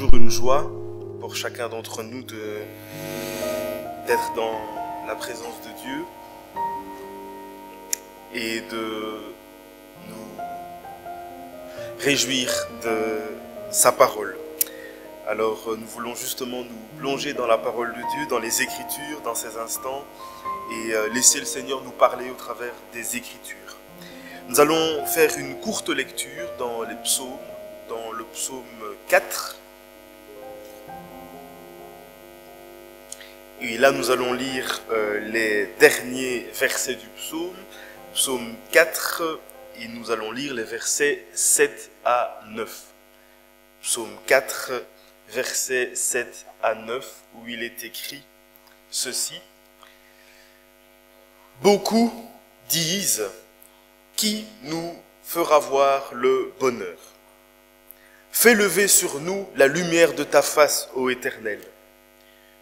toujours une joie pour chacun d'entre nous d'être dans la présence de Dieu et de nous réjouir de sa parole. Alors nous voulons justement nous plonger dans la parole de Dieu, dans les Écritures, dans ces instants, et laisser le Seigneur nous parler au travers des Écritures. Nous allons faire une courte lecture dans les psaumes, dans le psaume 4. Et là, nous allons lire les derniers versets du psaume, psaume 4, et nous allons lire les versets 7 à 9. Psaume 4, versets 7 à 9, où il est écrit ceci. Beaucoup disent, qui nous fera voir le bonheur? Fais lever sur nous la lumière de ta face, ô Éternel.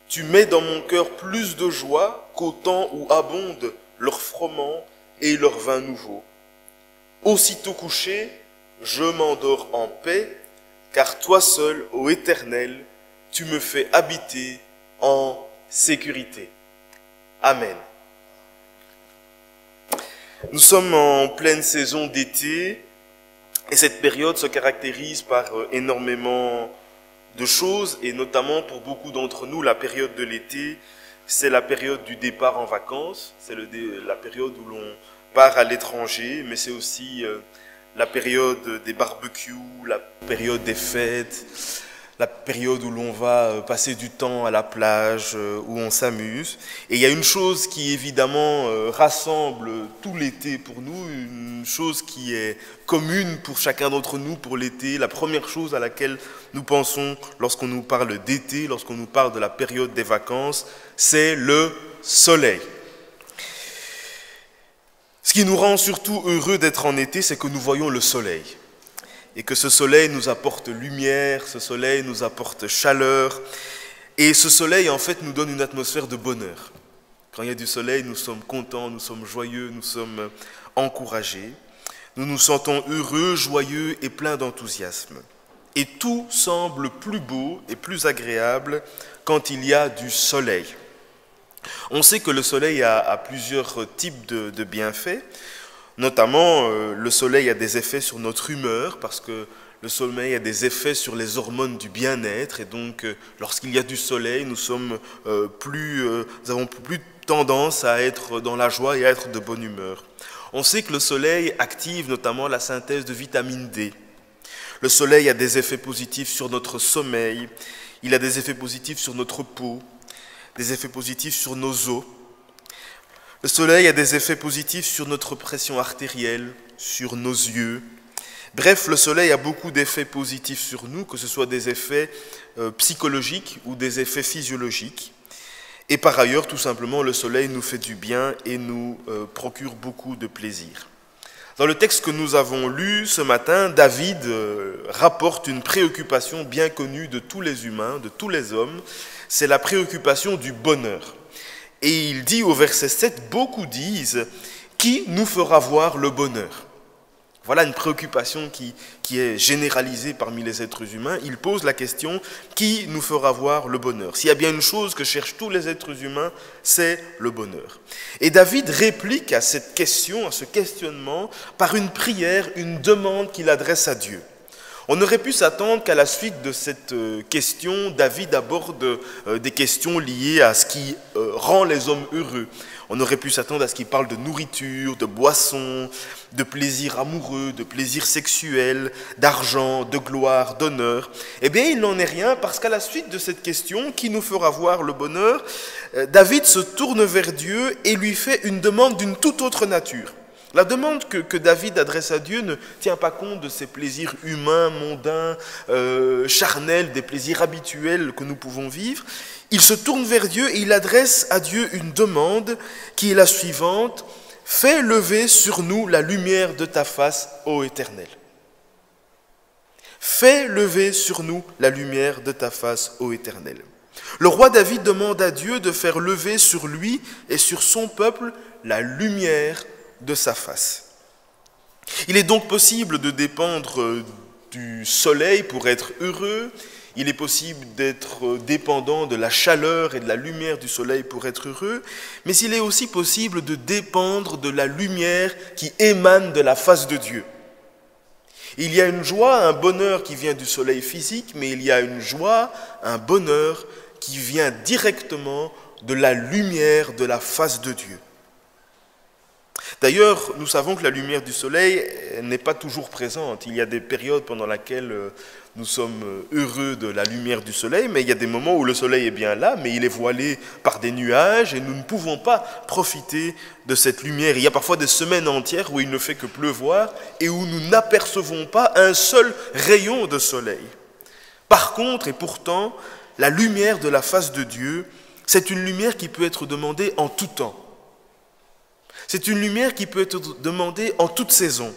Tu mets dans mon cœur plus de joie qu'au temps où abondent leurs froment et leur vin nouveau. Aussitôt couché, je m'endors en paix, car toi seul, ô Éternel, tu me fais habiter en sécurité. Amen. Nous sommes en pleine saison d'été et cette période se caractérise par énormément de choses et notamment pour beaucoup d'entre nous, la période de l'été, c'est la période du départ en vacances, c'est la période où l'on part à l'étranger, mais c'est aussi la période des barbecues, la période des fêtes, la période où l'on va passer du temps à la plage, où on s'amuse. Et il y a une chose qui évidemment rassemble tout l'été pour nous, une chose qui est commune pour chacun d'entre nous pour l'été. La première chose à laquelle nous pensons lorsqu'on nous parle d'été, lorsqu'on nous parle de la période des vacances, c'est le soleil. Ce qui nous rend surtout heureux d'être en été, c'est que nous voyons le soleil. Et que ce soleil nous apporte lumière, ce soleil nous apporte chaleur. Et ce soleil, en fait, nous donne une atmosphère de bonheur. Quand il y a du soleil, nous sommes contents, nous sommes joyeux, nous sommes encouragés. Nous nous sentons heureux, joyeux et pleins d'enthousiasme. Et tout semble plus beau et plus agréable quand il y a du soleil. On sait que le soleil a plusieurs types de bienfaits. Notamment, le soleil a des effets sur notre humeur parce que le soleil a des effets sur les hormones du bien-être et donc lorsqu'il y a du soleil, nous avons plus tendance à être dans la joie et à être de bonne humeur. On sait que le soleil active notamment la synthèse de vitamine D. Le soleil a des effets positifs sur notre sommeil, il a des effets positifs sur notre peau, des effets positifs sur nos os. Le soleil a des effets positifs sur notre pression artérielle, sur nos yeux. Bref, le soleil a beaucoup d'effets positifs sur nous, que ce soit des effets psychologiques ou des effets physiologiques. Et par ailleurs, tout simplement, le soleil nous fait du bien et nous procure beaucoup de plaisir. Dans le texte que nous avons lu ce matin, David rapporte une préoccupation bien connue de tous les humains, de tous les hommes, c'est la préoccupation du bonheur. Et il dit au verset 7, beaucoup disent, qui nous fera voir le bonheur? Voilà une préoccupation qui est généralisée parmi les êtres humains. Il pose la question, qui nous fera voir le bonheur? S'il y a bien une chose que cherchent tous les êtres humains, c'est le bonheur. Et David réplique à cette question, à ce questionnement, par une prière, une demande qu'il adresse à Dieu. On aurait pu s'attendre qu'à la suite de cette question, David aborde des questions liées à ce qui rend les hommes heureux. On aurait pu s'attendre à ce qu'il parle de nourriture, de boissons, de plaisir amoureux, de plaisir sexuel, d'argent, de gloire, d'honneur. Eh bien, il n'en est rien parce qu'à la suite de cette question, qui nous fera voir le bonheur, David se tourne vers Dieu et lui fait une demande d'une toute autre nature. La demande que David adresse à Dieu ne tient pas compte de ces plaisirs humains, mondains, charnels, des plaisirs habituels que nous pouvons vivre. Il se tourne vers Dieu et il adresse à Dieu une demande qui est la suivante. « Fais lever sur nous la lumière de ta face, ô Éternel. » Fais lever sur nous la lumière de ta face, ô Éternel. Le roi David demande à Dieu de faire lever sur lui et sur son peuple la lumière de sa face. Il est donc possible de dépendre du soleil pour être heureux, il est possible d'être dépendant de la chaleur et de la lumière du soleil pour être heureux, mais il est aussi possible de dépendre de la lumière qui émane de la face de Dieu. Il y a une joie, un bonheur qui vient du soleil physique, mais il y a une joie, un bonheur qui vient directement de la lumière de la face de Dieu. D'ailleurs, nous savons que la lumière du soleil n'est pas toujours présente. Il y a des périodes pendant lesquelles nous sommes heureux de la lumière du soleil, mais il y a des moments où le soleil est bien là, mais il est voilé par des nuages et nous ne pouvons pas profiter de cette lumière. Il y a parfois des semaines entières où il ne fait que pleuvoir et où nous n'apercevons pas un seul rayon de soleil. Par contre, et pourtant, la lumière de la face de Dieu, c'est une lumière qui peut être demandée en tout temps. C'est une lumière qui peut être demandée en toute saison.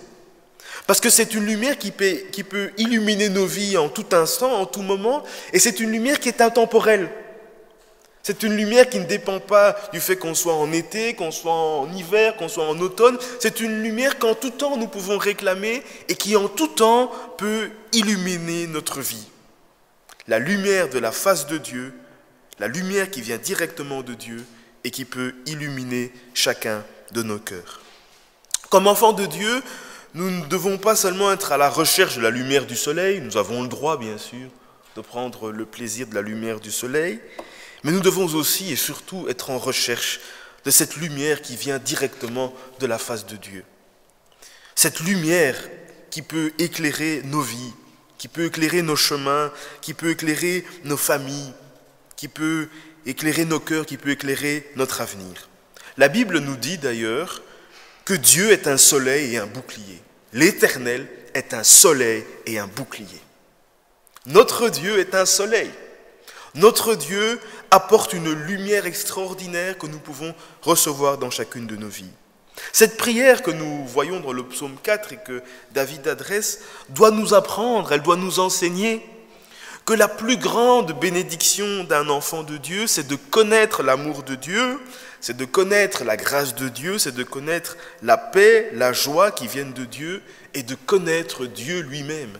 Parce que c'est une lumière qui peut illuminer nos vies en tout instant, en tout moment, et c'est une lumière qui est intemporelle. C'est une lumière qui ne dépend pas du fait qu'on soit en été, qu'on soit en hiver, qu'on soit en automne. C'est une lumière qu'en tout temps nous pouvons réclamer et qui en tout temps peut illuminer notre vie. La lumière de la face de Dieu, la lumière qui vient directement de Dieu et qui peut illuminer chacun de nos cœurs. Comme enfants de Dieu, nous ne devons pas seulement être à la recherche de la lumière du soleil, nous avons le droit bien sûr de prendre le plaisir de la lumière du soleil, mais nous devons aussi et surtout être en recherche de cette lumière qui vient directement de la face de Dieu. Cette lumière qui peut éclairer nos vies, qui peut éclairer nos chemins, qui peut éclairer nos familles, qui peut éclairer nos cœurs, qui peut éclairer notre avenir. La Bible nous dit d'ailleurs que Dieu est un soleil et un bouclier. L'Éternel est un soleil et un bouclier. Notre Dieu est un soleil. Notre Dieu apporte une lumière extraordinaire que nous pouvons recevoir dans chacune de nos vies. Cette prière que nous voyons dans le psaume 4 et que David adresse doit nous apprendre, elle doit nous enseigner que la plus grande bénédiction d'un enfant de Dieu, c'est de connaître l'amour de Dieu, c'est de connaître la grâce de Dieu, c'est de connaître la paix, la joie qui viennent de Dieu et de connaître Dieu lui-même.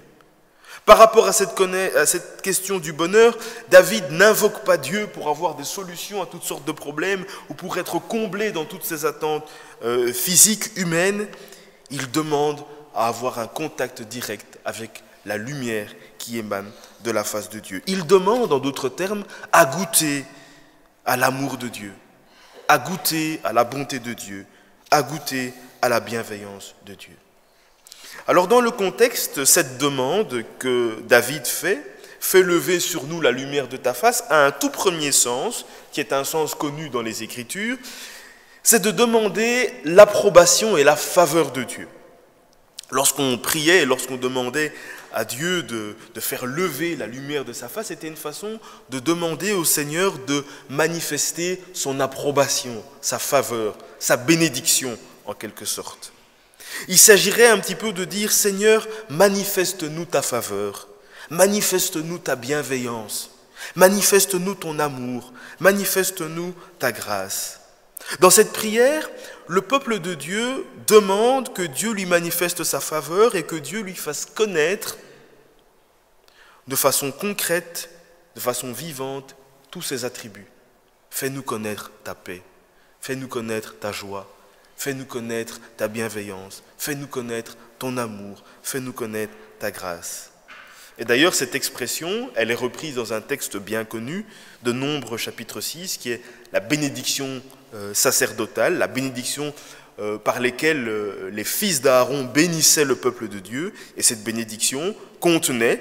Par rapport à cette question du bonheur, David n'invoque pas Dieu pour avoir des solutions à toutes sortes de problèmes ou pour être comblé dans toutes ses attentes physiques, humaines. Il demande à avoir un contact direct avec la lumière qui émane de la face de Dieu. Il demande, en d'autres termes, à goûter à l'amour de Dieu, à goûter à la bonté de Dieu, à goûter à la bienveillance de Dieu. Alors dans le contexte, cette demande que David fait lever sur nous la lumière de ta face, a un tout premier sens, qui est un sens connu dans les Écritures, c'est de demander l'approbation et la faveur de Dieu. Lorsqu'on priait et lorsqu'on demandait à Dieu de faire lever la lumière de sa face, c'était une façon de demander au Seigneur de manifester son approbation, sa faveur, sa bénédiction en quelque sorte. Il s'agirait un petit peu de dire « Seigneur, manifeste-nous ta faveur, manifeste-nous ta bienveillance, manifeste-nous ton amour, manifeste-nous ta grâce ». Dans cette prière, le peuple de Dieu demande que Dieu lui manifeste sa faveur et que Dieu lui fasse connaître de façon concrète, de façon vivante, tous ses attributs. Fais-nous connaître ta paix, fais-nous connaître ta joie, fais-nous connaître ta bienveillance, fais-nous connaître ton amour, fais-nous connaître ta grâce. Et d'ailleurs, cette expression, elle est reprise dans un texte bien connu de Nombres chapitre 6, qui est la bénédiction sacerdotale, la bénédiction par lesquelles les fils d'Aaron bénissaient le peuple de Dieu. Et cette bénédiction contenait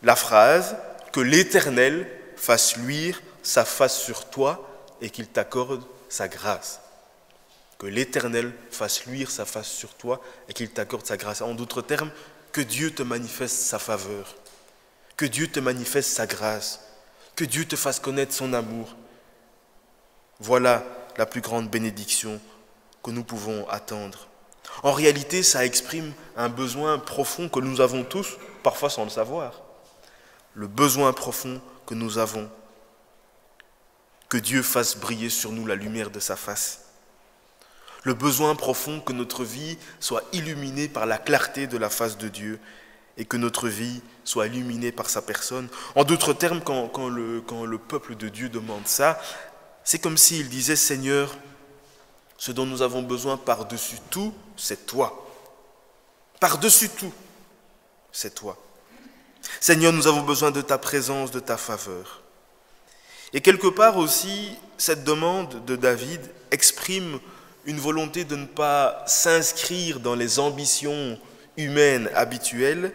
la phrase « Que l'Éternel fasse luire sa face sur toi et qu'il t'accorde sa grâce ». Que l'Éternel fasse luire sa face sur toi et qu'il t'accorde sa grâce. En d'autres termes, que Dieu te manifeste sa faveur, que Dieu te manifeste sa grâce, que Dieu te fasse connaître son amour. Voilà la plus grande bénédiction que nous pouvons attendre. En réalité, ça exprime un besoin profond que nous avons tous, parfois sans le savoir. Le besoin profond que nous avons, que Dieu fasse briller sur nous la lumière de sa face. Le besoin profond que notre vie soit illuminée par la clarté de la face de Dieu et que notre vie soit illuminée par sa personne. En d'autres termes, quand le peuple de Dieu demande ça, c'est comme s'il disait « Seigneur, ce dont nous avons besoin par-dessus tout, c'est toi. Par-dessus tout, c'est toi. Seigneur, nous avons besoin de ta présence, de ta faveur. » Et quelque part aussi, cette demande de David exprime une volonté de ne pas s'inscrire dans les ambitions humaines habituelles,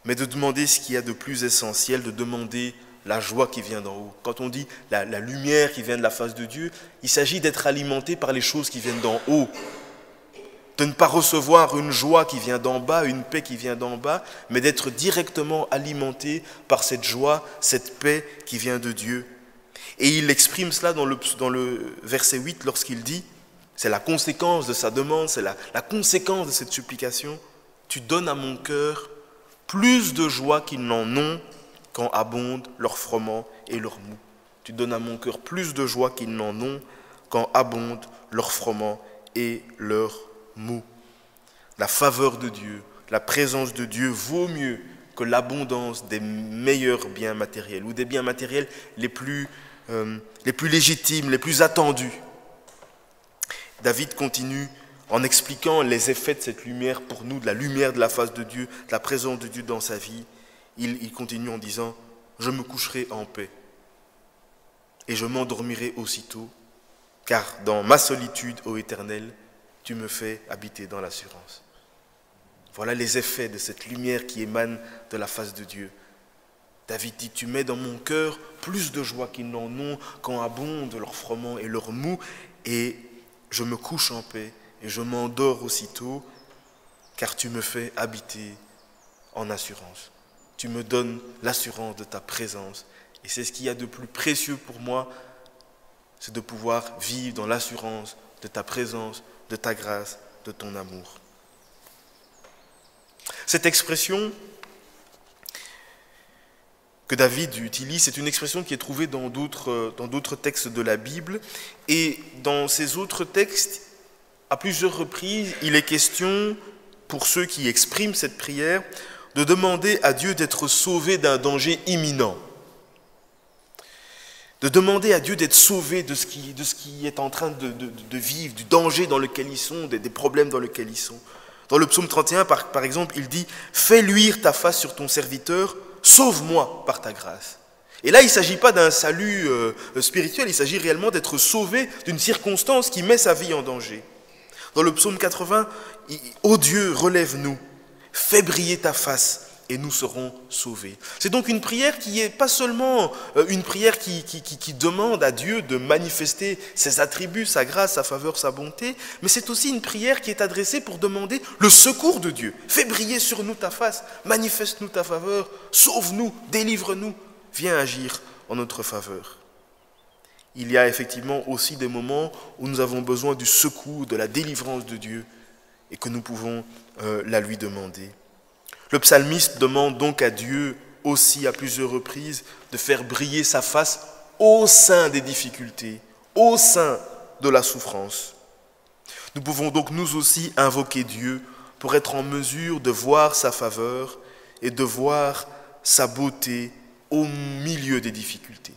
mais de demander ce qu'il y a de plus essentiel, de demander la joie qui vient d'en haut. Quand on dit la lumière qui vient de la face de Dieu, il s'agit d'être alimenté par les choses qui viennent d'en haut, de ne pas recevoir une joie qui vient d'en bas, une paix qui vient d'en bas, mais d'être directement alimenté par cette joie, cette paix qui vient de Dieu. Et il exprime cela dans le verset 8 lorsqu'il dit, c'est la conséquence de sa demande, c'est la conséquence de cette supplication, « Tu donnes à mon cœur plus de joie qu'ils n'en ont quand abondent leur froment et leur mou. » Tu donnes à mon cœur plus de joie qu'ils n'en ont quand abondent leur froment et leur mou. La faveur de Dieu, la présence de Dieu vaut mieux que l'abondance des meilleurs biens matériels ou des biens matériels les plus légitimes, les plus attendus. David continue en expliquant les effets de cette lumière pour nous, de la lumière de la face de Dieu, de la présence de Dieu dans sa vie. Il continue en disant « Je me coucherai en paix et je m'endormirai aussitôt, car dans ma solitude, ô Éternel, tu me fais habiter dans l'assurance. » Voilà les effets de cette lumière qui émane de la face de Dieu. David dit, tu mets dans mon cœur plus de joie qu'ils n'en ont quand abondent leur froment et leur mou, et je me couche en paix et je m'endors aussitôt, car tu me fais habiter en assurance. Tu me donnes l'assurance de ta présence. Et c'est ce qu'il y a de plus précieux pour moi, c'est de pouvoir vivre dans l'assurance de ta présence, de ta grâce, de ton amour. Cette expression que David utilise, c'est une expression qui est trouvée dans d'autres textes de la Bible. Et dans ces autres textes, à plusieurs reprises, il est question, pour ceux qui expriment cette prière, de demander à Dieu d'être sauvé d'un danger imminent. De demander à Dieu d'être sauvé de ce qui est en train de vivre, du danger dans lequel ils sont, des problèmes dans lesquels ils sont. Dans le psaume 31, par exemple, il dit « Fais luire ta face sur ton serviteur, sauve-moi par ta grâce. » Et là, il ne s'agit pas d'un salut spirituel, il s'agit réellement d'être sauvé d'une circonstance qui met sa vie en danger. Dans le psaume 80, « Ô Dieu, relève-nous, fais briller ta face, et nous serons sauvés. » C'est donc une prière qui n'est pas seulement une prière qui demande à Dieu de manifester ses attributs, sa grâce, sa faveur, sa bonté, mais c'est aussi une prière qui est adressée pour demander le secours de Dieu. Fais briller sur nous ta face, manifeste-nous ta faveur, sauve-nous, délivre-nous, viens agir en notre faveur. Il y a effectivement aussi des moments où nous avons besoin du secours, de la délivrance de Dieu et que nous pouvons la lui demander. Le psalmiste demande donc à Dieu aussi à plusieurs reprises de faire briller sa face au sein des difficultés, au sein de la souffrance. Nous pouvons donc nous aussi invoquer Dieu pour être en mesure de voir sa faveur et de voir sa beauté au milieu des difficultés.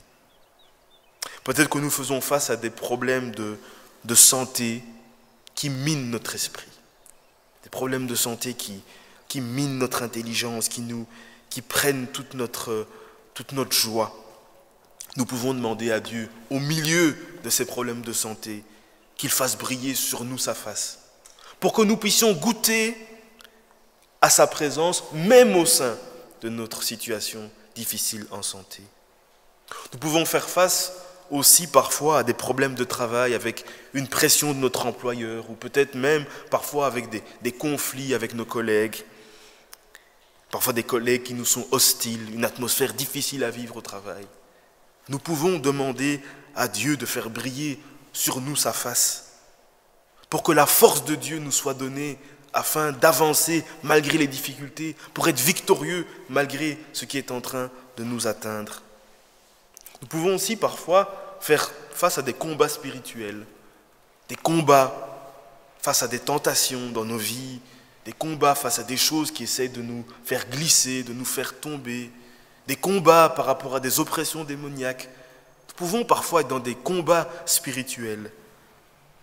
Peut-être que nous faisons face à des problèmes de santé qui minent notre esprit, des problèmes de santé qui minent notre intelligence, qui prennent toute notre joie. Nous pouvons demander à Dieu, au milieu de ces problèmes de santé, qu'il fasse briller sur nous sa face, pour que nous puissions goûter à sa présence, même au sein de notre situation difficile en santé. Nous pouvons faire face aussi parfois à des problèmes de travail avec une pression de notre employeur, ou peut-être même parfois avec des conflits avec nos collègues. Parfois des collègues qui nous sont hostiles, une atmosphère difficile à vivre au travail. Nous pouvons demander à Dieu de faire briller sur nous sa face, pour que la force de Dieu nous soit donnée afin d'avancer malgré les difficultés, pour être victorieux malgré ce qui est en train de nous atteindre. Nous pouvons aussi parfois faire face à des combats spirituels, des combats face à des tentations dans nos vies, des combats face à des choses qui essayent de nous faire glisser, de nous faire tomber, des combats par rapport à des oppressions démoniaques. Nous pouvons parfois être dans des combats spirituels.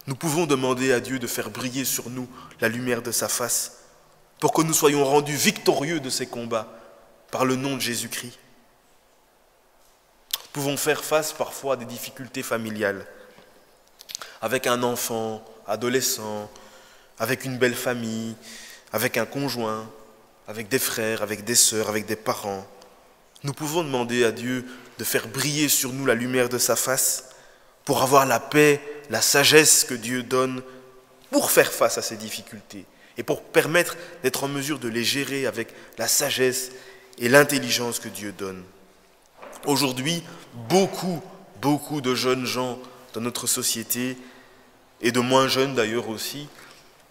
Nous pouvons demander à Dieu de faire briller sur nous la lumière de sa face pour que nous soyons rendus victorieux de ces combats par le nom de Jésus-Christ. Nous pouvons faire face parfois à des difficultés familiales avec un enfant, adolescent, avec une belle famille, avec un conjoint, avec des frères, avec des sœurs, avec des parents. Nous pouvons demander à Dieu de faire briller sur nous la lumière de sa face pour avoir la paix, la sagesse que Dieu donne pour faire face à ces difficultés et pour permettre d'être en mesure de les gérer avec la sagesse et l'intelligence que Dieu donne. Aujourd'hui, beaucoup de jeunes gens dans notre société, et de moins jeunes d'ailleurs aussi,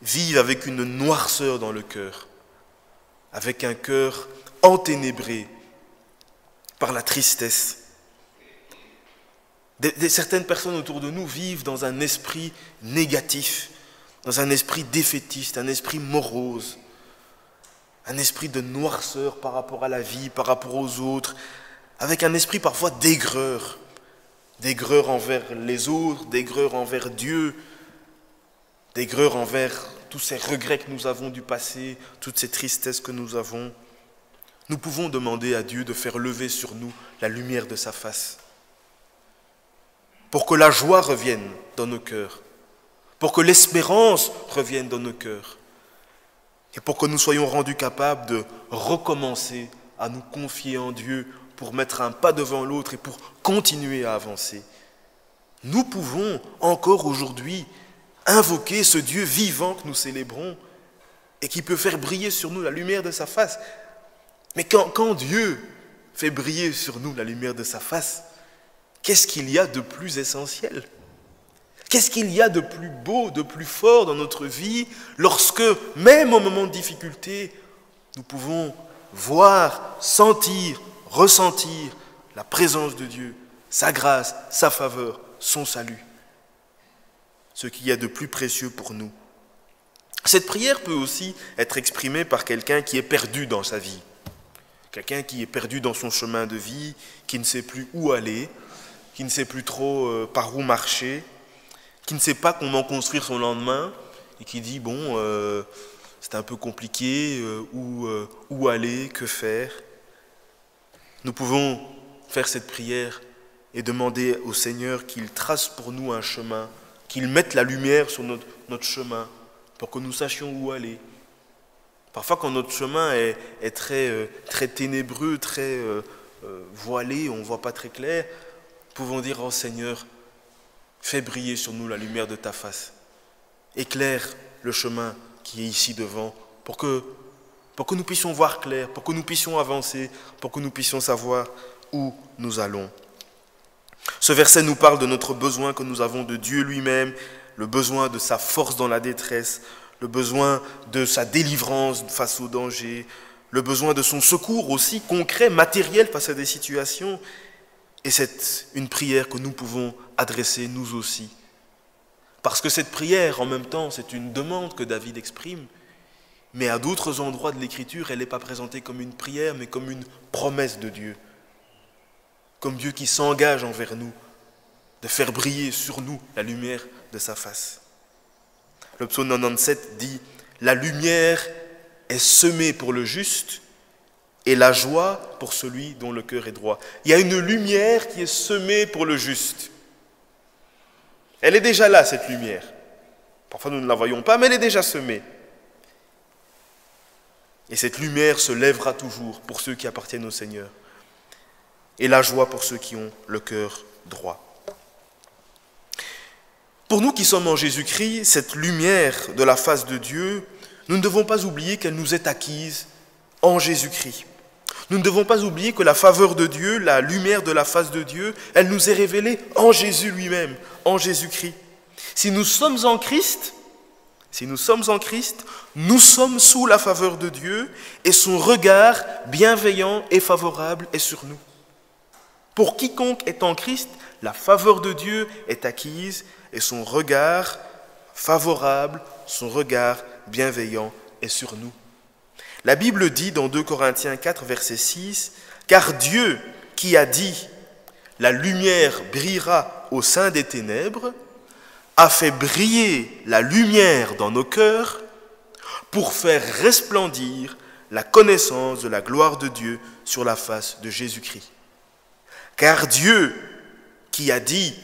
vivent avec une noirceur dans le cœur, avec un cœur enténébré par la tristesse. Certaines personnes autour de nous vivent dans un esprit négatif, dans un esprit défaitiste, un esprit morose, un esprit de noirceur par rapport à la vie, par rapport aux autres, avec un esprit parfois d'aigreur envers les autres, d'aigreur envers Dieu, d'aigreur envers tous ces regrets que nous avons du passé, toutes ces tristesses que nous avons. Nous pouvons demander à Dieu de faire lever sur nous la lumière de sa face, pour que la joie revienne dans nos cœurs, pour que l'espérance revienne dans nos cœurs, et pour que nous soyons rendus capables de recommencer à nous confier en Dieu pour mettre un pas devant l'autre et pour continuer à avancer. Nous pouvons encore aujourd'hui invoquer ce Dieu vivant que nous célébrons et qui peut faire briller sur nous la lumière de sa face. Mais quand Dieu fait briller sur nous la lumière de sa face, qu'est-ce qu'il y a de plus essentiel? Qu'est-ce qu'il y a de plus beau, de plus fort dans notre vie lorsque, même au moment de difficulté, nous pouvons voir, sentir, ressentir la présence de Dieu, sa grâce, sa faveur, son salut, ce qu'il y a de plus précieux pour nous. Cette prière peut aussi être exprimée par quelqu'un qui est perdu dans sa vie, quelqu'un qui est perdu dans son chemin de vie, qui ne sait plus où aller, qui ne sait plus trop par où marcher, qui ne sait pas comment construire son lendemain et qui dit bon, c'est un peu compliqué, où aller, que faire. Nous pouvons faire cette prière et demander au Seigneur qu'il trace pour nous un chemin, qu'il mette la lumière sur notre chemin pour que nous sachions où aller. Parfois, quand notre chemin est très ténébreux, très voilé, on ne voit pas très clair, nous pouvons dire « Oh Seigneur, fais briller sur nous la lumière de ta face. Éclaire le chemin qui est ici devant pour que nous puissions voir clair, pour que nous puissions avancer, pour que nous puissions savoir où nous allons. » Ce verset nous parle de notre besoin que nous avons de Dieu lui-même, le besoin de sa force dans la détresse, le besoin de sa délivrance face au danger, le besoin de son secours aussi concret, matériel face à des situations. Et c'est une prière que nous pouvons adresser nous aussi. Parce que cette prière, en même temps, c'est une demande que David exprime, mais à d'autres endroits de l'Écriture, elle n'est pas présentée comme une prière, mais comme une promesse de Dieu. Comme Dieu qui s'engage envers nous, de faire briller sur nous la lumière de sa face. Le psaume 97 dit « La lumière est semée pour le juste et la joie pour celui dont le cœur est droit. » Il y a une lumière qui est semée pour le juste. Elle est déjà là, cette lumière. Parfois, nous ne la voyons pas, mais elle est déjà semée. Et cette lumière se lèvera toujours pour ceux qui appartiennent au Seigneur. Et la joie pour ceux qui ont le cœur droit. Pour nous qui sommes en Jésus-Christ, cette lumière de la face de Dieu, nous ne devons pas oublier qu'elle nous est acquise en Jésus-Christ. Nous ne devons pas oublier que la faveur de Dieu, la lumière de la face de Dieu, elle nous est révélée en Jésus lui-même, en Jésus-Christ. Si nous sommes en Christ, nous sommes sous la faveur de Dieu et son regard bienveillant et favorable est sur nous. Pour quiconque est en Christ, la faveur de Dieu est acquise et son regard favorable, son regard bienveillant est sur nous. La Bible dit dans 2 Corinthiens 4, verset 6, « Car Dieu qui a dit « La lumière brillera au sein des ténèbres » a fait briller la lumière dans nos cœurs pour faire resplendir la connaissance de la gloire de Dieu sur la face de Jésus-Christ. Car Dieu qui a dit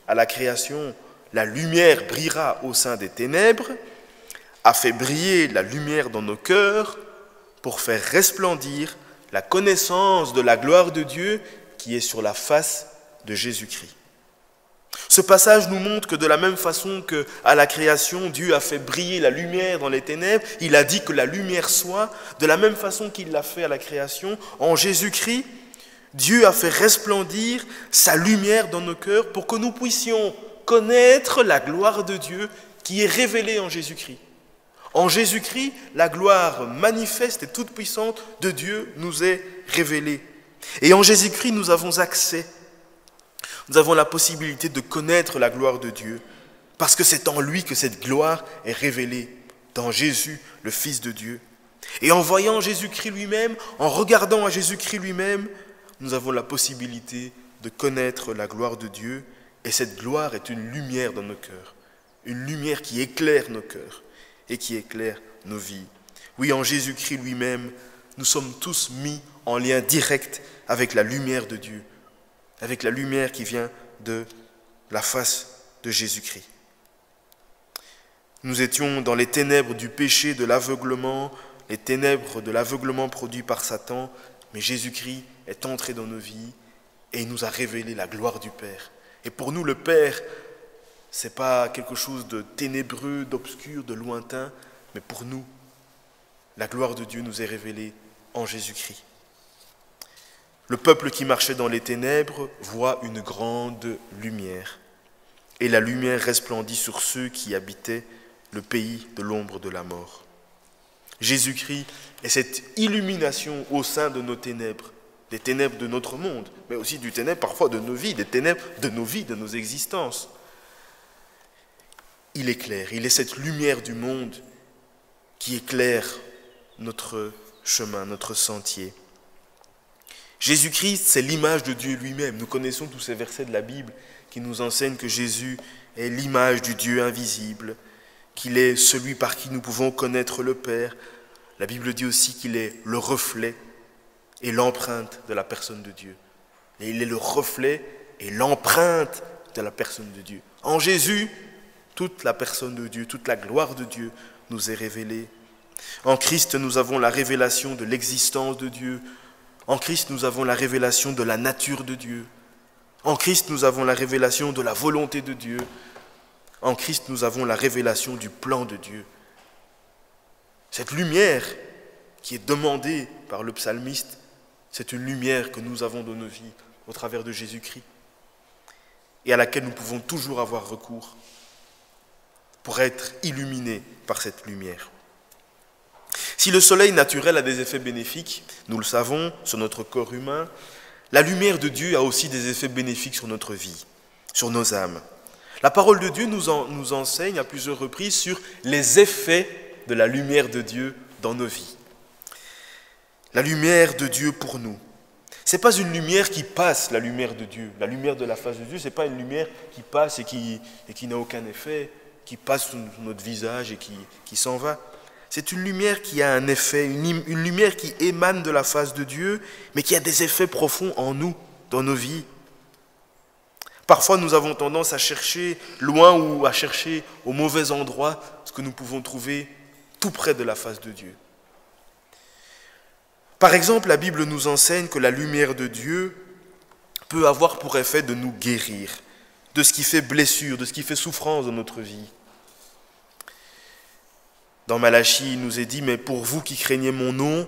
à la création « La lumière brillera au sein des ténèbres » a fait briller la lumière dans nos cœurs pour faire resplendir la connaissance de la gloire de Dieu qui est sur la face de Jésus-Christ. Ce passage nous montre que de la même façon qu'à la création, Dieu a fait briller la lumière dans les ténèbres, il a dit que la lumière soit, de la même façon qu'il l'a fait à la création, en Jésus-Christ, Dieu a fait resplendir sa lumière dans nos cœurs pour que nous puissions connaître la gloire de Dieu qui est révélée en Jésus-Christ. En Jésus-Christ, la gloire manifeste et toute puissante de Dieu nous est révélée. Et en Jésus-Christ, nous avons accès. Nous avons la possibilité de connaître la gloire de Dieu parce que c'est en lui que cette gloire est révélée, dans Jésus, le Fils de Dieu. Et en voyant Jésus-Christ lui-même, en regardant à Jésus-Christ lui-même, nous avons la possibilité de connaître la gloire de Dieu. Et cette gloire est une lumière dans nos cœurs, une lumière qui éclaire nos cœurs et qui éclaire nos vies. Oui, en Jésus-Christ lui-même, nous sommes tous mis en lien direct avec la lumière de Dieu, avec la lumière qui vient de la face de Jésus-Christ. Nous étions dans les ténèbres du péché, de l'aveuglement, les ténèbres de l'aveuglement produit par Satan, mais Jésus-Christ est entré dans nos vies et il nous a révélé la gloire du Père. Et pour nous, le Père, ce n'est pas quelque chose de ténébreux, d'obscur, de lointain, mais pour nous, la gloire de Dieu nous est révélée en Jésus-Christ. Le peuple qui marchait dans les ténèbres voit une grande lumière. Et la lumière resplendit sur ceux qui habitaient le pays de l'ombre de la mort. Jésus-Christ est cette illumination au sein de nos ténèbres, des ténèbres de notre monde, mais aussi du ténèbre parfois de nos vies, des ténèbres de nos vies, de nos existences. Il éclaire, il est cette lumière du monde qui éclaire notre chemin, notre sentier. Jésus-Christ, c'est l'image de Dieu lui-même. Nous connaissons tous ces versets de la Bible qui nous enseignent que Jésus est l'image du Dieu invisible, qu'il est celui par qui nous pouvons connaître le Père. La Bible dit aussi qu'il est le reflet et l'empreinte de la personne de Dieu. Et il est le reflet et l'empreinte de la personne de Dieu. En Jésus, toute la personne de Dieu, toute la gloire de Dieu nous est révélée. En Christ, nous avons la révélation de l'existence de Dieu. En Christ, nous avons la révélation de la nature de Dieu. En Christ, nous avons la révélation de la volonté de Dieu. En Christ, nous avons la révélation du plan de Dieu. Cette lumière qui est demandée par le psalmiste, c'est une lumière que nous avons dans nos vies au travers de Jésus-Christ et à laquelle nous pouvons toujours avoir recours pour être illuminés par cette lumière. Si le soleil naturel a des effets bénéfiques, nous le savons, sur notre corps humain, la lumière de Dieu a aussi des effets bénéfiques sur notre vie, sur nos âmes. La parole de Dieu nous enseigne à plusieurs reprises sur les effets de la lumière de Dieu dans nos vies. La lumière de Dieu pour nous. Ce n'est pas une lumière qui passe, la lumière de Dieu. La lumière de la face de Dieu, ce n'est pas une lumière qui passe et qui n'a aucun effet, qui passe sur notre visage et qui s'en va. C'est une lumière qui a un effet, une lumière qui émane de la face de Dieu, mais qui a des effets profonds en nous, dans nos vies. Parfois, nous avons tendance à chercher loin ou à chercher au mauvais endroit ce que nous pouvons trouver tout près de la face de Dieu. Par exemple, la Bible nous enseigne que la lumière de Dieu peut avoir pour effet de nous guérir de ce qui fait blessure, de ce qui fait souffrance dans notre vie. Dans Malachie, il nous est dit « Mais pour vous qui craignez mon nom,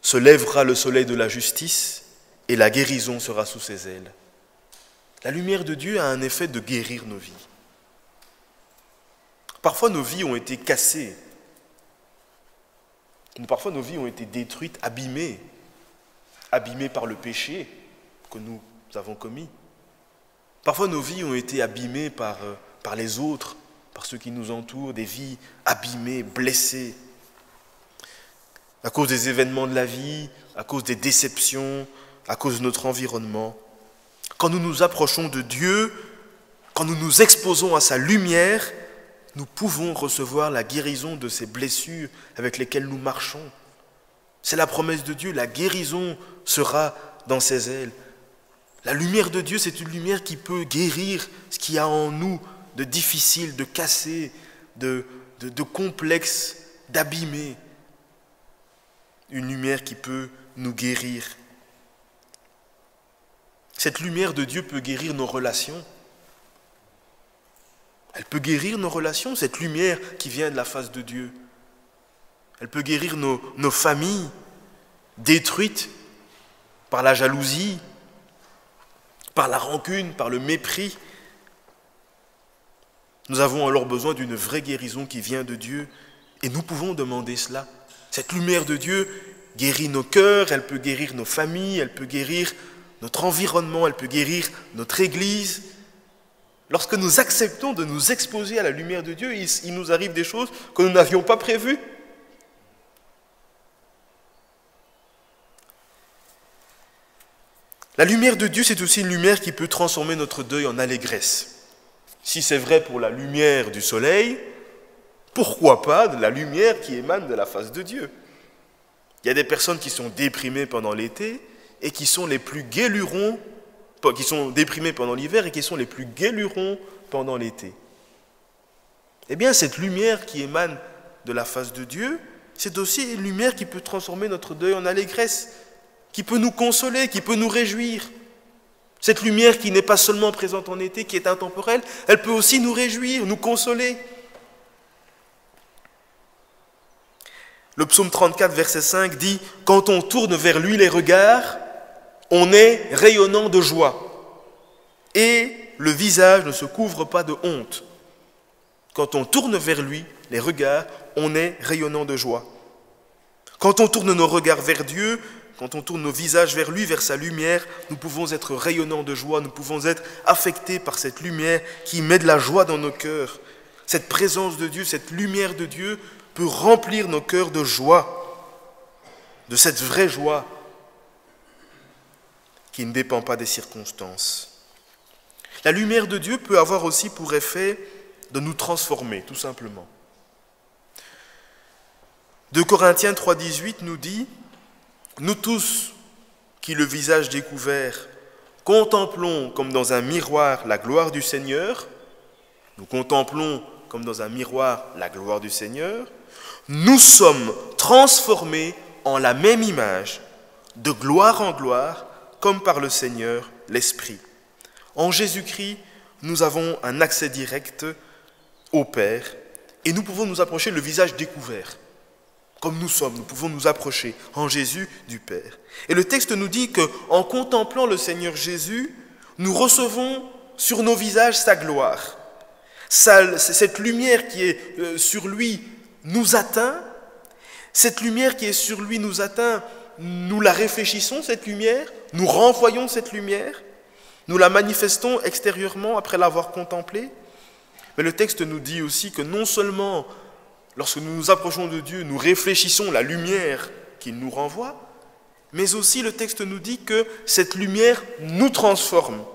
se lèvera le soleil de la justice et la guérison sera sous ses ailes. » La lumière de Dieu a un effet de guérir nos vies. Parfois, nos vies ont été cassées. Parfois, nos vies ont été détruites, abîmées par le péché que nous avons commis. Parfois, nos vies ont été abîmées par les autres, par ceux qui nous entourent, des vies abîmées, blessées. à cause des événements de la vie, à cause des déceptions, à cause de notre environnement. Quand nous nous approchons de Dieu, quand nous nous exposons à sa lumière, nous pouvons recevoir la guérison de ces blessures avec lesquelles nous marchons. C'est la promesse de Dieu, la guérison sera dans ses ailes. La lumière de Dieu, c'est une lumière qui peut guérir ce qu'il y a en nous de difficile, de cassé, de complexe, d'abîmé. Une lumière qui peut nous guérir. Cette lumière de Dieu peut guérir nos relations. Elle peut guérir nos relations, cette lumière qui vient de la face de Dieu. Elle peut guérir nos familles détruites par la jalousie, par la rancune, par le mépris. Nous avons alors besoin d'une vraie guérison qui vient de Dieu et nous pouvons demander cela. Cette lumière de Dieu guérit nos cœurs, elle peut guérir nos familles, elle peut guérir notre environnement, elle peut guérir notre Église. Lorsque nous acceptons de nous exposer à la lumière de Dieu, il nous arrive des choses que nous n'avions pas prévues. La lumière de Dieu, c'est aussi une lumière qui peut transformer notre deuil en allégresse. Si c'est vrai pour la lumière du soleil, pourquoi pas de la lumière qui émane de la face de Dieu? Il y a des personnes qui sont déprimées pendant l'été et qui sont les plus gai lurons, qui sont déprimées pendant l'hiver et qui sont les plus gai lurons pendant l'été. Eh bien, cette lumière qui émane de la face de Dieu, c'est aussi une lumière qui peut transformer notre deuil en allégresse, qui peut nous consoler, qui peut nous réjouir. Cette lumière qui n'est pas seulement présente en été, qui est intemporelle, elle peut aussi nous réjouir, nous consoler. Le psaume 34, verset 5 dit « Quand on tourne vers lui les regards, on est rayonnant de joie, et le visage ne se couvre pas de honte. » Quand on tourne vers lui les regards, on est rayonnant de joie. Quand on tourne nos regards vers Dieu, quand on tourne nos visages vers lui, vers sa lumière, nous pouvons être rayonnants de joie, nous pouvons être affectés par cette lumière qui met de la joie dans nos cœurs. Cette présence de Dieu, cette lumière de Dieu peut remplir nos cœurs de joie, de cette vraie joie qui ne dépend pas des circonstances. La lumière de Dieu peut avoir aussi pour effet de nous transformer, tout simplement. 2 Corinthiens 3,18 nous dit « Nous tous, qui le visage découvert, contemplons comme dans un miroir la gloire du Seigneur, nous contemplons comme dans un miroir la gloire du Seigneur, nous sommes transformés en la même image, de gloire en gloire, comme par le Seigneur, l'Esprit. En Jésus-Christ, nous avons un accès direct au Père et nous pouvons nous approcher le visage découvert. Comme nous sommes, nous pouvons nous approcher en Jésus du Père. Et le texte nous dit qu'en contemplant le Seigneur Jésus, nous recevons sur nos visages sa gloire. Cette lumière qui est sur lui nous atteint. Cette lumière qui est sur lui nous atteint, nous la réfléchissons, cette lumière, nous renvoyons cette lumière, nous la manifestons extérieurement après l'avoir contemplée. Mais le texte nous dit aussi que non seulement lorsque nous nous approchons de Dieu, nous réfléchissons la lumière qu'il nous renvoie, mais aussi le texte nous dit que cette lumière nous transforme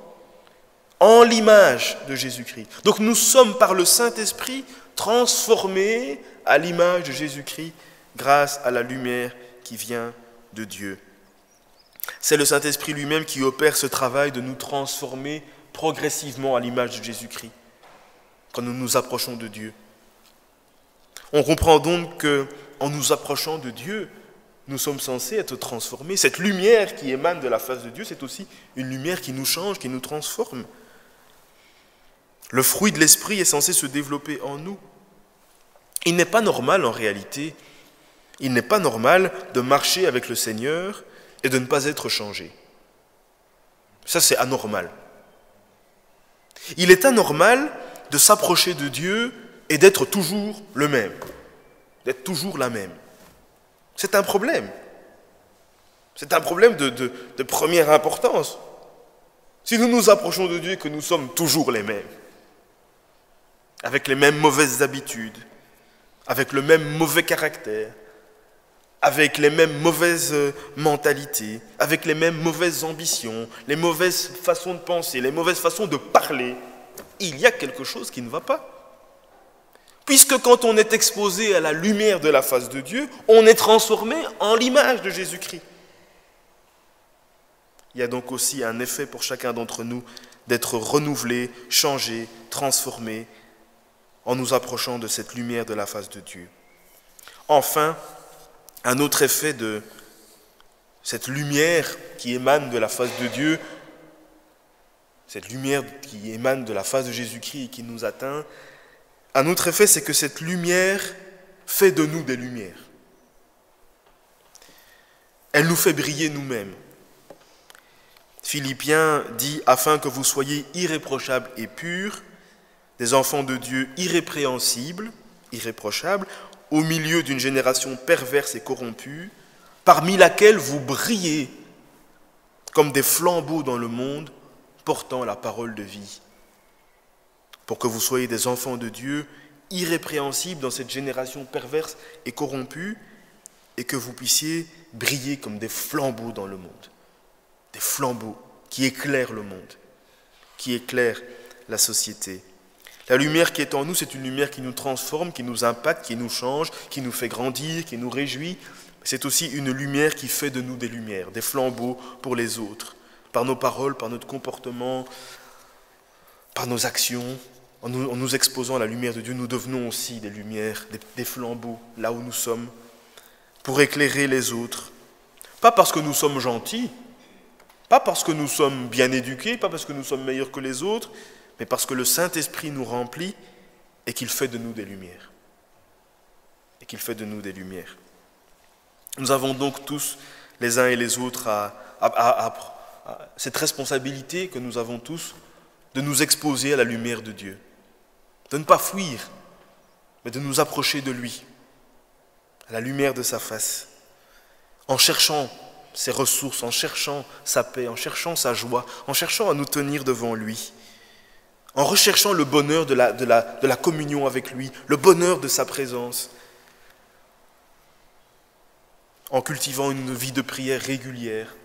en l'image de Jésus-Christ. Donc nous sommes par le Saint-Esprit transformés à l'image de Jésus-Christ grâce à la lumière qui vient de Dieu. C'est le Saint-Esprit lui-même qui opère ce travail de nous transformer progressivement à l'image de Jésus-Christ quand nous nous approchons de Dieu. On comprend donc qu'en nous approchant de Dieu, nous sommes censés être transformés. Cette lumière qui émane de la face de Dieu, c'est aussi une lumière qui nous change, qui nous transforme. Le fruit de l'Esprit est censé se développer en nous. Il n'est pas normal en réalité, il n'est pas normal de marcher avec le Seigneur et de ne pas être changé. Ça, c'est anormal. Il est anormal de s'approcher de Dieu et d'être toujours le même, d'être toujours la même. C'est un problème. C'est un problème de première importance. Si nous nous approchons de Dieu et que nous sommes toujours les mêmes, avec les mêmes mauvaises habitudes, avec le même mauvais caractère, avec les mêmes mauvaises mentalités, avec les mêmes mauvaises ambitions, les mauvaises façons de penser, les mauvaises façons de parler, il y a quelque chose qui ne va pas. Puisque quand on est exposé à la lumière de la face de Dieu, on est transformé en l'image de Jésus-Christ. Il y a donc aussi un effet pour chacun d'entre nous d'être renouvelé, changé, transformé en nous approchant de cette lumière de la face de Dieu. Enfin, un autre effet de cette lumière qui émane de la face de Dieu, cette lumière qui émane de la face de Jésus-Christ et qui nous atteint, un autre effet, c'est que cette lumière fait de nous des lumières. Elle nous fait briller nous-mêmes. Philippiens dit « Afin que vous soyez irréprochables et purs, des enfants de Dieu irrépréhensibles, irréprochables, au milieu d'une génération perverse et corrompue, parmi laquelle vous brillez comme des flambeaux dans le monde, portant la parole de vie. » Pour que vous soyez des enfants de Dieu, irrépréhensibles dans cette génération perverse et corrompue, et que vous puissiez briller comme des flambeaux dans le monde. Des flambeaux qui éclairent le monde, qui éclairent la société. La lumière qui est en nous, c'est une lumière qui nous transforme, qui nous impacte, qui nous change, qui nous fait grandir, qui nous réjouit. C'est aussi une lumière qui fait de nous des lumières, des flambeaux pour les autres, par nos paroles, par notre comportement, par nos actions. En nous exposant à la lumière de Dieu, nous devenons aussi des lumières, des flambeaux, là où nous sommes, pour éclairer les autres. Pas parce que nous sommes gentils, pas parce que nous sommes bien éduqués, pas parce que nous sommes meilleurs que les autres, mais parce que le Saint-Esprit nous remplit et qu'il fait de nous des lumières. Et qu'il fait de nous des lumières. Nous avons donc tous, les uns et les autres, cette responsabilité que nous avons tous de nous exposer à la lumière de Dieu. De ne pas fuir, mais de nous approcher de lui, à la lumière de sa face, en cherchant ses ressources, en cherchant sa paix, en cherchant sa joie, en cherchant à nous tenir devant lui, en recherchant le bonheur de la communion avec lui, le bonheur de sa présence, en cultivant une vie de prière régulière,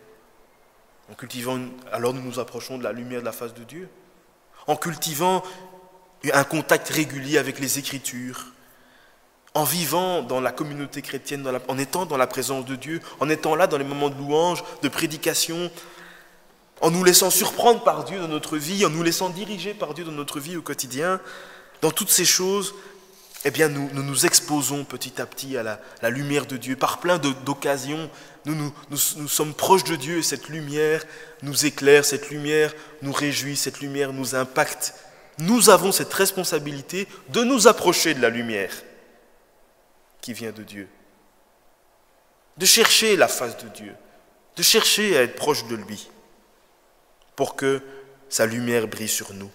alors nous nous approchons de la lumière de la face de Dieu, en cultivant un contact régulier avec les Écritures, en vivant dans la communauté chrétienne, en étant dans la présence de Dieu, en étant là dans les moments de louange, de prédication, en nous laissant surprendre par Dieu dans notre vie, en nous laissant diriger par Dieu dans notre vie au quotidien. Dans toutes ces choses, eh bien, nous nous exposons petit à petit à la lumière de Dieu. Par plein d'occasions, nous sommes proches de Dieu et cette lumière nous éclaire, cette lumière nous réjouit, cette lumière nous impacte. Nous avons cette responsabilité de nous approcher de la lumière qui vient de Dieu, de chercher la face de Dieu, de chercher à être proche de lui pour que sa lumière brille sur nous.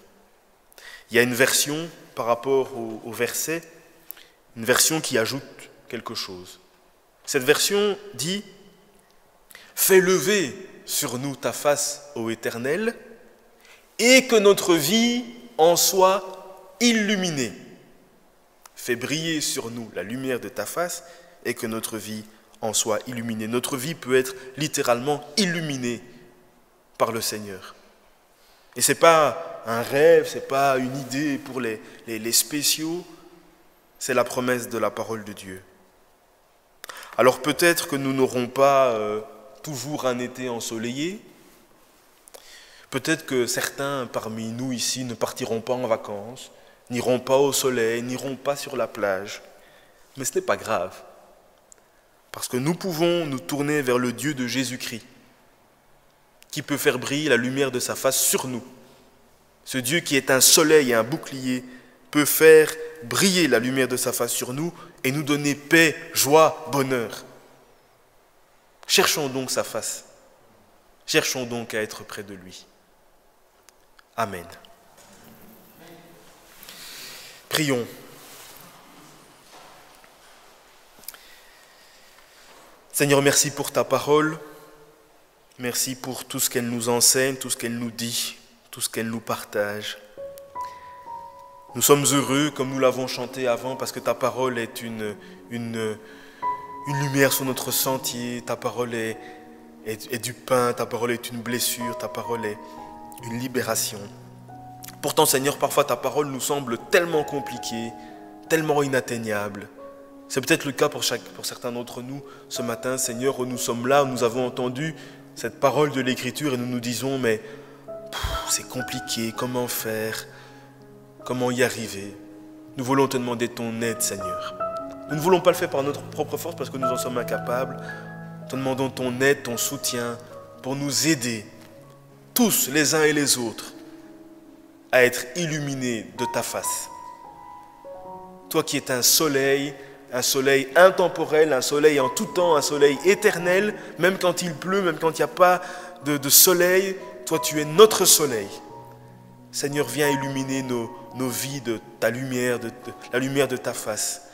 Il y a une version par rapport au verset, une version qui ajoute quelque chose. Cette version dit « Fais lever sur nous ta face, ô Éternel, et que notre vie en soit illuminée. Fais briller sur nous la lumière de ta face et que notre vie en soit illuminée. » Notre vie peut être littéralement illuminée par le Seigneur. Et ce n'est pas un rêve, ce n'est pas une idée pour les spéciaux, c'est la promesse de la parole de Dieu. Alors peut-être que nous n'aurons pas toujours un été ensoleillé, peut-être que certains parmi nous ici ne partiront pas en vacances, n'iront pas au soleil, n'iront pas sur la plage. Mais ce n'est pas grave, parce que nous pouvons nous tourner vers le Dieu de Jésus-Christ, qui peut faire briller la lumière de sa face sur nous. Ce Dieu qui est un soleil et un bouclier peut faire briller la lumière de sa face sur nous et nous donner paix, joie, bonheur. Cherchons donc sa face. Cherchons donc à être près de lui. Amen. Prions. Seigneur, merci pour ta parole. Merci pour tout ce qu'elle nous enseigne, tout ce qu'elle nous dit, tout ce qu'elle nous partage. Nous sommes heureux, comme nous l'avons chanté avant, parce que ta parole est une une lumière sur notre sentier. Ta parole est du pain, ta parole est une blessure, ta parole est une libération. Pourtant, Seigneur, parfois ta parole nous semble tellement compliquée, tellement inatteignable. C'est peut-être le cas pour certains d'entre nous ce matin, Seigneur, où nous sommes là, où nous avons entendu cette parole de l'Écriture et nous nous disons, mais c'est compliqué, comment faire, comment y arriver? Nous voulons te demander ton aide, Seigneur. Nous ne voulons pas le faire par notre propre force parce que nous en sommes incapables. Te demandons ton aide, ton soutien pour nous aider, tous les uns et les autres, à être illuminés de ta face. Toi qui es un soleil intemporel, un soleil en tout temps, un soleil éternel, même quand il pleut, même quand il n'y a pas de soleil, toi tu es notre soleil. Seigneur, viens illuminer nos vies de ta lumière, de la lumière de ta face.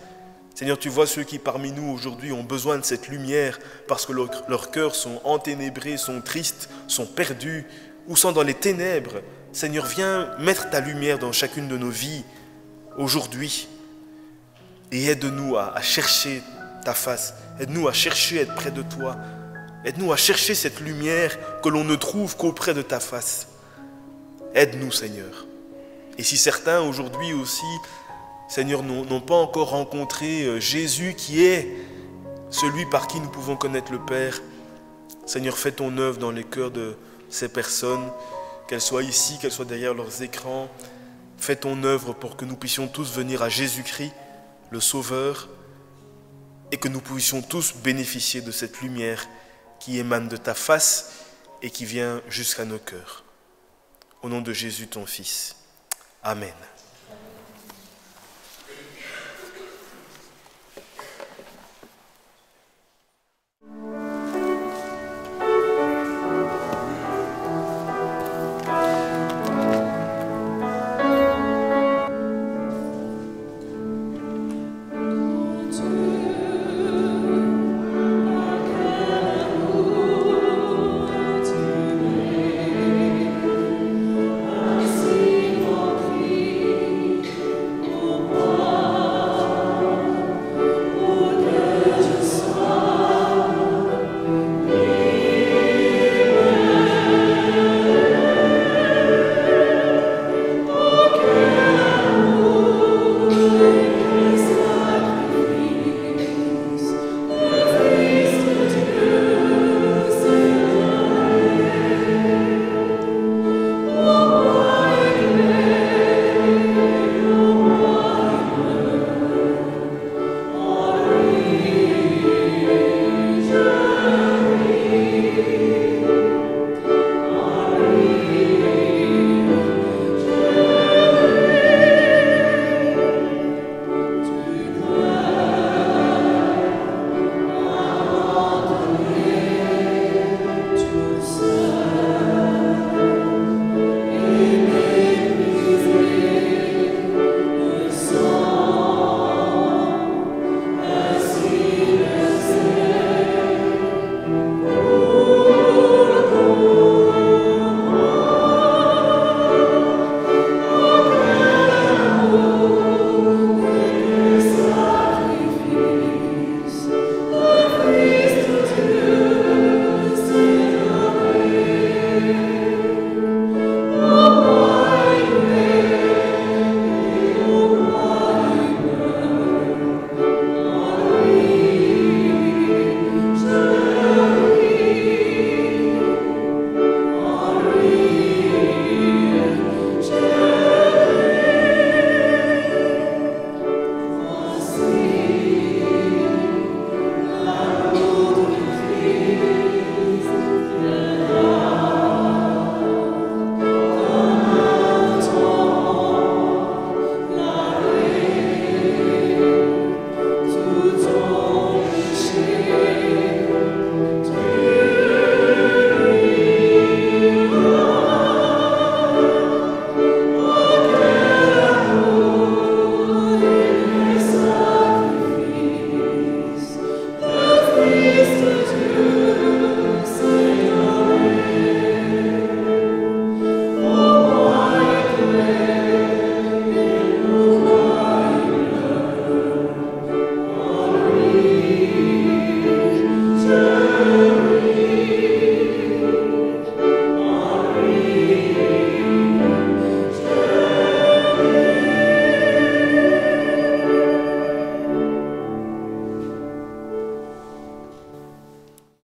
Seigneur, tu vois ceux qui parmi nous aujourd'hui ont besoin de cette lumière parce que leurs cœurs sont enténébrés, sont tristes, sont perdus ou sont dans les ténèbres. Seigneur, viens mettre ta lumière dans chacune de nos vies aujourd'hui et aide-nous à chercher ta face. Aide-nous à chercher à être près de toi. Aide-nous à chercher cette lumière que l'on ne trouve qu'auprès de ta face. Aide-nous, Seigneur. Et si certains aujourd'hui aussi, Seigneur, n'ont pas encore rencontré Jésus qui est celui par qui nous pouvons connaître le Père, Seigneur, fais ton œuvre dans les cœurs de ces personnes, qu'elles soient ici, qu'elles soient derrière leurs écrans. Fais ton œuvre pour que nous puissions tous venir à Jésus-Christ, le Sauveur, et que nous puissions tous bénéficier de cette lumière qui émane de ta face et qui vient jusqu'à nos cœurs. Au nom de Jésus, ton Fils. Amen.